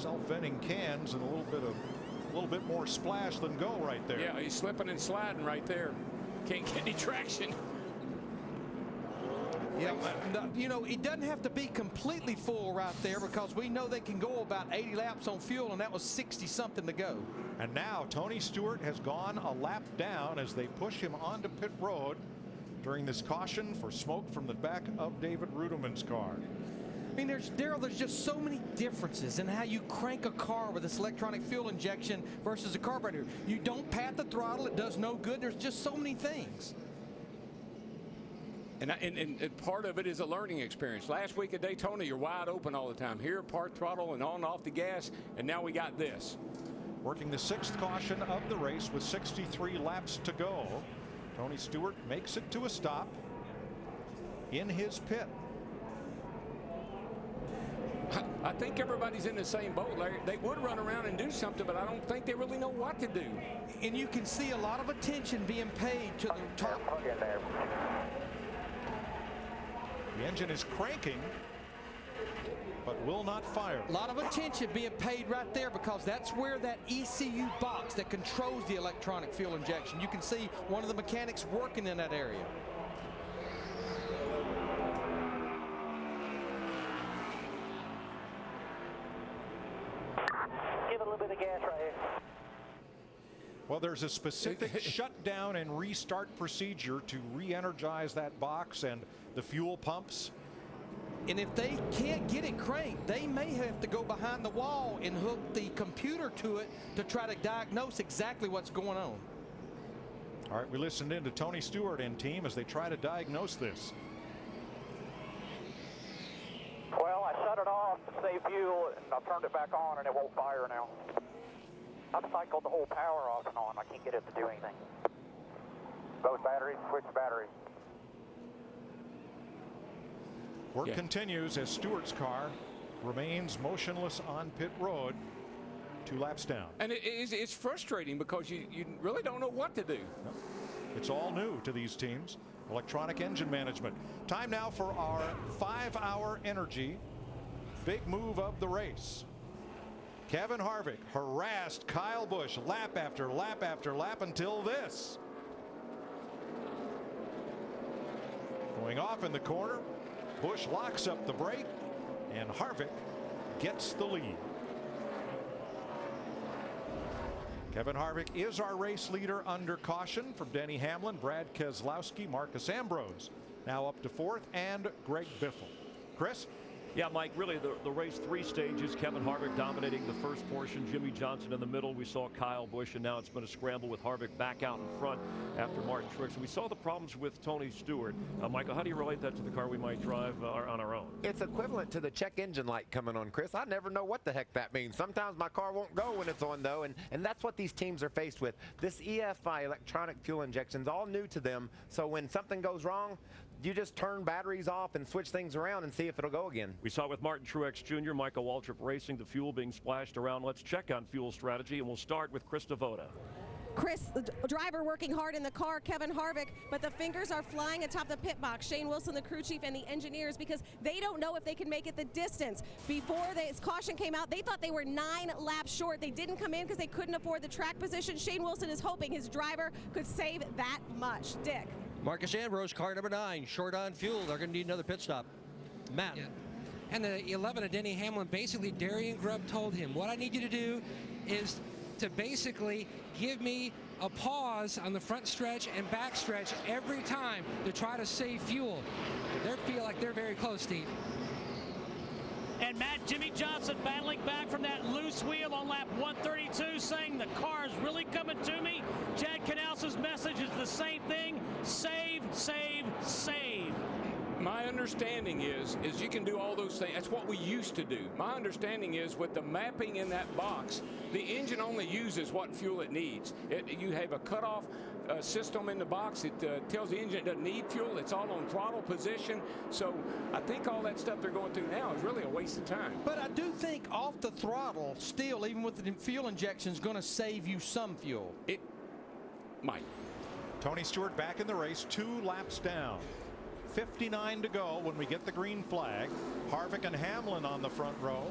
self-venting cans and a little bit more splash than go right there. Yeah, he's slipping and sliding right there. Can't get any traction. Yeah, you know, it doesn't have to be completely full right there because we know they can go about 80 laps on fuel, and that was 60-something to go. And now Tony Stewart has gone a lap down as they push him onto pit road during this caution for smoke from the back of David Rudiman's car. I mean, Darrell, there's just so many differences in how you crank a car with this electronic fuel injection versus a carburetor. You don't pat the throttle, it does no good. There's just so many things. And part of it is a learning experience. Last week at Daytona, you're wide open all the time. Here, part throttle and on and off the gas, and now we got this. Working the 6th caution of the race with 63 laps to go. Tony Stewart makes it to a stop in his pit. I think everybody's in the same boat, Larry. They would run around and do something, but I don't think they really know what to do. And you can see a lot of attention being paid to the top. The engine is cranking, but will not fire. A lot of attention being paid right there because that's where that ECU box that controls the electronic fuel injection. You can see one of the mechanics working in that area. Give it a little bit of gas right here. Well, there's a specific shutdown and restart procedure to re-energize that box and the fuel pumps. And if they can't get it cranked, they may have to go behind the wall and hook the computer to it to try to diagnose exactly what's going on. All right, we listened in to Tony Stewart and team as they try to diagnose this. Well, I shut it off to save fuel, and I turned it back on, and it won't fire now. I've cycled the whole power off and on. I can't get it to do anything. Both batteries, switch batteries. Work continues as Stewart's car remains motionless on pit road, 2 laps down. And it's frustrating because you really don't know what to do. It's all new to these teams. Electronic engine management. Time now for our 5-hour energy. Big move of the race. Kevin Harvick harassed Kyle Busch lap after lap after lap until this. Going off in the corner, Busch locks up the brake, and Harvick gets the lead. Kevin Harvick is our race leader under caution from Denny Hamlin, Brad Keselowski, Marcus Ambrose now up to 4th, and Greg Biffle. Chris? Yeah, Mike, really the race 3 stages. Kevin Harvick dominating the first portion, Jimmy Johnson in the middle. We saw Kyle Busch, and now it's been a scramble with Harvick back out in front after Martin Truex. And we saw the problems with Tony Stewart. Michael, how do you relate that to the car we might drive on our own? It's equivalent to the check engine light coming on, Chris. I never know what the heck that means. Sometimes my car won't go when it's on, though, and that's what these teams are faced with. This EFI, electronic fuel injection, is all new to them. So when something goes wrong, you just turn batteries off and switch things around and see if it'll go again. We saw with Martin Truex Jr., Michael Waltrip Racing, the fuel being splashed around. Let's check on fuel strategy, and we'll start with Chris Devoda. Chris, the driver working hard in the car, Kevin Harvick, but the fingers are flying atop the pit box. Shane Wilson, the crew chief, and the engineers, because they don't know if they can make it the distance. Before this caution came out, they thought they were 9 laps short. They didn't come in because they couldn't afford the track position. Shane Wilson is hoping his driver could save that much. Dick. Marcus Ambrose, car number 9, short on fuel. They're going to need another pit stop. Matt. Yeah. And the 11 of Denny Hamlin, basically Darian Grubb told him, what I need you to do is to basically give me a pause on the front stretch and back stretch every time to try to save fuel. They feel like they're very close, Steve. And Matt, Jimmy Johnson battling back from that loose wheel on lap 132, saying the car is really coming to me. Chad Knaus's message is the same thing: save, save, save. My understanding is you can do all those things. That's what we used to do. My understanding is with the mapping in that box, the engine only uses what fuel it needs. You have a cutoff system in the box. It tells the engine it doesn't need fuel. It's all on throttle position. So I think all that stuff they're going through now is really a waste of time. But I do think off the throttle, still, even with the fuel injection, is going to save you some fuel. It might. Tony Stewart back in the race, 2 laps down. 59 to go when we get the green flag. Harvick and Hamlin on the front row.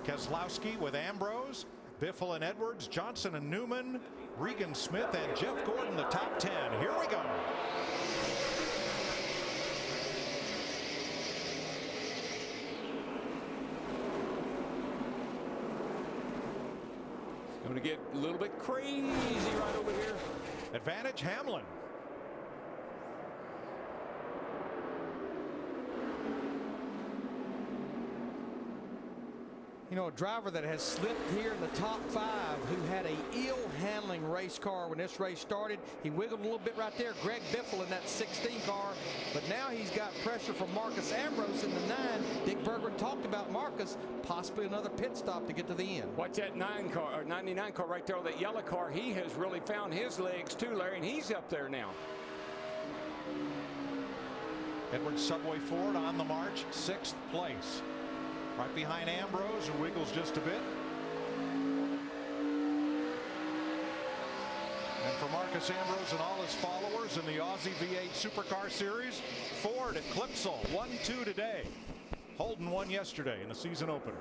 Keselowski with Ambrose, Biffle and Edwards, Johnson and Newman, Regan Smith and Jeff Gordon, the top 10. Here we go. Going to get a little bit crazy right over here. Advantage Hamlin. You know, a driver that has slipped here in the top 5 who had a ill handling race car when this race started. He wiggled a little bit right there. Greg Biffle in that 16 car. But now he's got pressure from Marcus Ambrose in the 9. Dick Berggren talked about Marcus, possibly another pit stop to get to the end. Watch that 9 car or 99 car right there, that yellow car. He has really found his legs too, Larry, and he's up there now. Edwards Subway Ford on the march, 6th place. Right behind Ambrose, who wiggles just a bit. And for Marcus Ambrose and all his followers in the Aussie V8 Supercar Series, Ford at Clipsal, 1-2 today. Holden won yesterday in the season opener.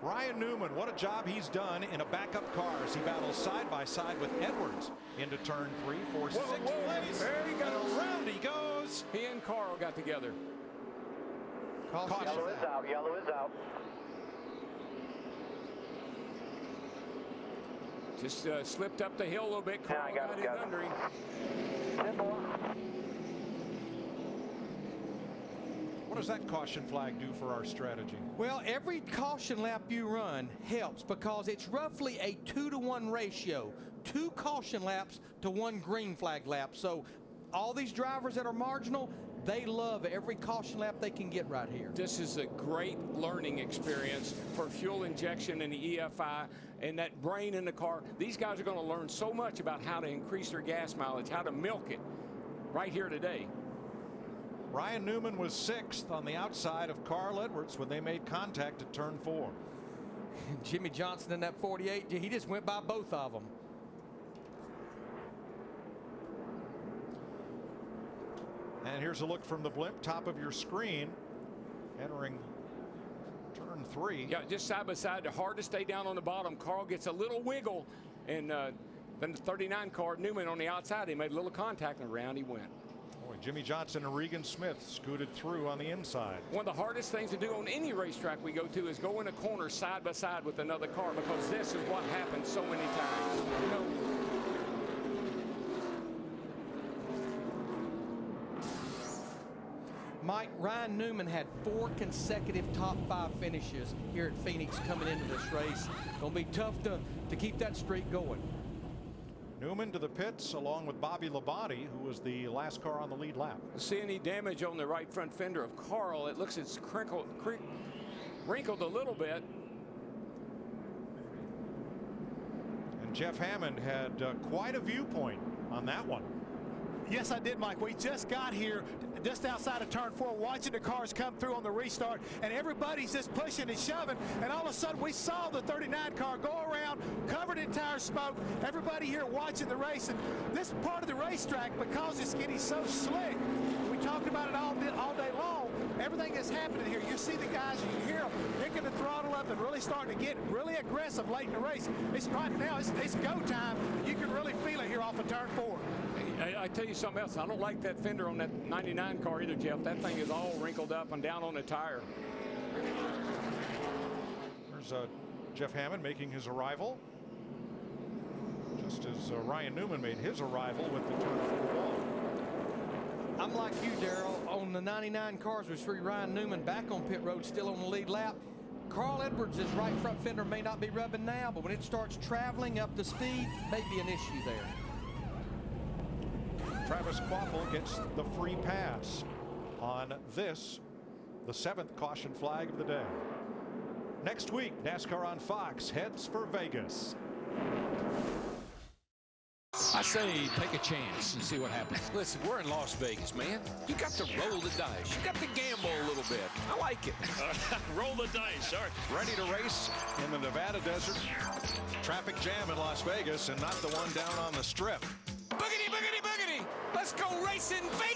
Ryan Newman, what a job he's done in a backup car as he battles side by side with Edwards into turn 3 for 6th place. There he goes. And around he goes. He and Carl got together. Caution. Yellow is out. Yellow is out. Just slipped up the hill a little bit. Carl got in under him. 10 more. What does that caution flag do for our strategy? Well, every caution lap you run helps because it's roughly a 2-to-1 ratio. 2 caution laps to 1 green flag lap. So all these drivers that are marginal, they love every caution lap they can get right here. This is a great learning experience for fuel injection in the EFI and that brain in the car. These guys are going to learn so much about how to increase their gas mileage, how to milk it right here today. Ryan Newman was 6th on the outside of Carl Edwards when they made contact at turn 4. Jimmy Johnson in that 48, he just went by both of them. And here's a look from the blimp, top of your screen, entering turn 3. Yeah, just side by side. They're hard to stay down on the bottom. Carl gets a little wiggle, and then the 39 car, Newman on the outside, he made a little contact, and around he went. Boy, Jimmy Johnson and Regan Smith scooted through on the inside. One of the hardest things to do on any racetrack we go to is go in a corner side by side with another car, because this is what happens so many times. You know, Mike, Ryan Newman had 4 consecutive top 5 finishes here at Phoenix coming into this race. Gonna be tough to keep that streak going. Newman to the pits along with Bobby Labonte, who was the last car on the lead lap. see any damage on the right front fender of Carl? It looks it's wrinkled a little bit. And Jeff Hammond had quite a viewpoint on that one. Yes, I did, Mike. We just got here just outside of turn 4, watching the cars come through on the restart, and everybody's just pushing and shoving, and all of a sudden we saw the 39 car go around covered in tire smoke. Everybody here watching the race, and this part of the racetrack, because it's getting so slick, we talked about it all day long. Everything that's happening here, you see the guys, you hear them picking the throttle up and really starting to get really aggressive late in the race. It's right now, it's go time. You can really feel it here off of turn 4. I tell you something else. I don't like that fender on that 99 car either, Jeff. That thing is all wrinkled up and down on the tire. There's Jeff Hammond making his arrival, just as Ryan Newman made his arrival with the turn 4 wall. I'm like you, Darrell. On the 99 cars, we see Ryan Newman back on pit road, still on the lead lap. Carl Edwards' right front fender may not be rubbing now, but when it starts traveling up the speed, may be an issue there. Travis Kvapil gets the free pass on this, the 7th caution flag of the day. Next week, NASCAR on Fox heads for Vegas. I say take a chance and see what happens. Listen, we're in Las Vegas, man. You got to roll the dice. You got to gamble a little bit. I like it. Roll the dice. All right. Ready to race in the Nevada desert. Traffic jam in Las Vegas, and not the one down on the strip. Boogity, boogity, boogity. Let's go racing Vegas.